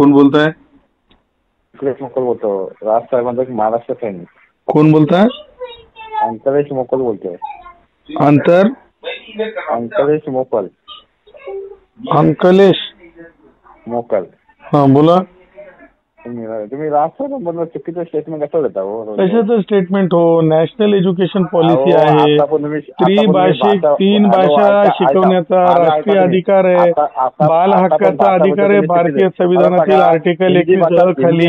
कोण बोलताय? अंकलेश मोकल बोलतो. राज साहेबांचा महाराष्ट्र सैनिक. कोण बोलताय? अंकलेश मोकल बोलतोय. अंकलेश मोकल. अंकलेश मोकल. हा बोला. तुम्ही राज साहेबांबद्दल चुकीचं स्टेटमेंट कसं देता हो? कशाचं स्टेटमेंट हो? नॅशनल एज्युकेशन पॉलिसी आहे, त्रिभाषिक 3 भाषा शिकवण्याचा राष्ट्रीय अधिकार आहे, बाल हक्काचा अधिकार आहे भारतीय संविधानातील आर्टिकल 21 खाली.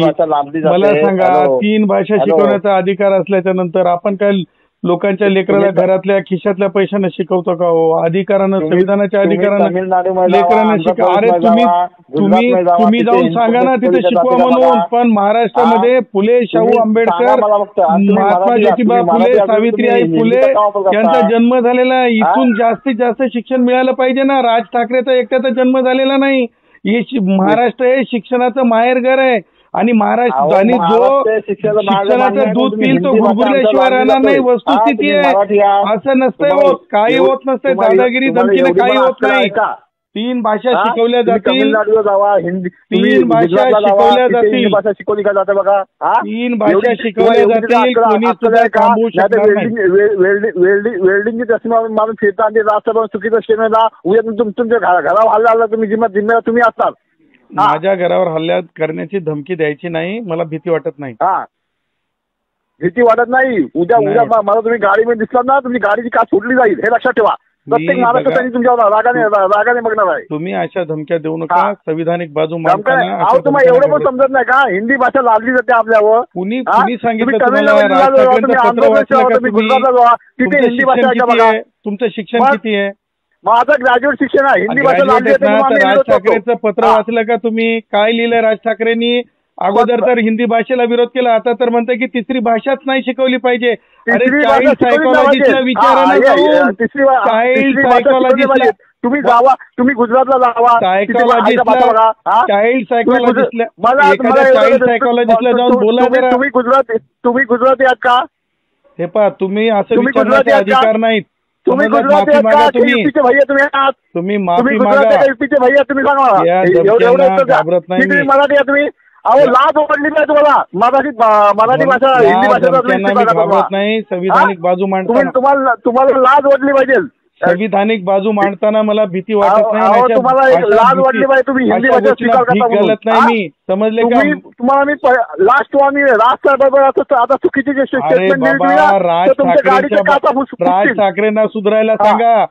मला सांगा, 3 भाषा शिकवण्याचा अधिकार असल्याच्या नंतर आपण काय लोकांच्या लेकराला घरातल्या खिशातल्या पैशाने शिकवतो का हो? अधिकारानं, संविधानाच्या अधिकारानं लेकरांना शिकव. अरे तुम्ही जाऊन सांगा ना तिथे शिकवा म्हणून. पण महाराष्ट्रामध्ये फुले, शाहू आंबेडकर, महात्मा ज्योतिबा फुले, सावित्रीबाई फुले यांचा जन्म झालेला. इथून जास्तीत जास्त शिक्षण मिळालं पाहिजे ना. राज ठाकरेचा एकट्याचा जन्म झालेला नाही. हे महाराष्ट्र हे शिक्षणाचं माहेरघर आहे. आणि महाराष्ट्र आणि जो शिक्षणाचं दूध पिल तो गुरगुरल्याशिवाय राहणार नाही. वस्तुस्थिती आहे. असं नसतंय होत, काही होत नसतंय. दादागिरी धमकीने काही होत नाही. 3 भाषा शिकवल्या जातील. 3 भाषा शिकवल्या जातील. 3 भाषा शिकवली का जाते बघा? 3 भाषा शिकवल्या जातील. कोणी सुद्धा थांबवू शकणार नाही. वेल्डिंगची चष्मा मारून फिरता आणि राष्ट्रभर चुकीचं स्टेटमेंटला उद्या तुमच्या घरावर हल्ला आला तुम्ही जिम्मेदार तुम्ही असतात. माझ्या घरावर हल्ला करण्याची धमकी द्यायची नाही. मला भीती वाटत नाही. भीती वाटत नाही. उद्या मला तुम्ही गाडीमध्ये दिसलात ना, तुमची गाडीची काच फुटली जाईल हे लक्षात ठेवा. प्रत्येक महाराष्ट्रासाठी तुमच्यावर रागाने बघणार आहे. तुम्ही अशा धमक्या देऊ नका. संविधानिक बाजू मांडताना तुम्हाला एवढं पण समजत नाही का? हिंदी भाषा लादली जाते आपल्यावर. कुणी सांगितलं तुम्हाला? राज ठाकरेंचं पत्र वाचलं का तुम्ही? तिथे हिंदी भाषा तुमचं शिक्षण किती आहे? माझं ग्रॅज्युएट शिक्षण आहे. हिंदी भाषा राज ठाकरेंचं पत्र वाचलं का तुम्ही? काय लिहिलंय राज ठाकरेंनी? अगोदर तर हिंदी भाषेला विरोध केला, आता तर म्हणते की तिसरी भाषाच नाही शिकवली पाहिजे. अरे चाइल्ड सायकोलॉजिस्टला विचारा ना जाऊन. चाइल्ड सायकोलॉजिस्टला तुम्ही जावा. तुम्ही गुजरातला जावा. सायकोलॉजिस्टला, चाइल्ड सायकोलॉजिस्टला, चाइल्ड सायकोलॉजिस्टला जाऊन बोला जरा. तुम्ही गुजराती आहात का? हे पहा, तुम्ही असं विचारण्याचे अधिकार नाहीत. तुम्ही गुजराती आहात का? युपीचे भैया तुम्ही आहात. तुम्ही माफी मागा. युपीचे भैया तुम्ही सांगा. घाबरत नाही. मराठी आहे तुम्ही. अहो लाज ओढली नाही तुम्हाला. मराठी भाषा हिंदी भाषा घाबरत नाही. संविधानिक बाजू मांडताना तुम्हाला लाज ओढली पाहिजे. संविधानिक बाजू मांडताना मला भीती वाटत नाही. तुम्हाला लाज वाटली पाहिजे. तुम्ही हिंदी भाषा स्वीकार करता गलत नाही. मी समजले का? तुम्हाला मी लास्ट आम्ही राज साहेबांवर आता चुकीचे जे स्टेटमेंट राज ठाकरेंना सुधारायला सांगा. राज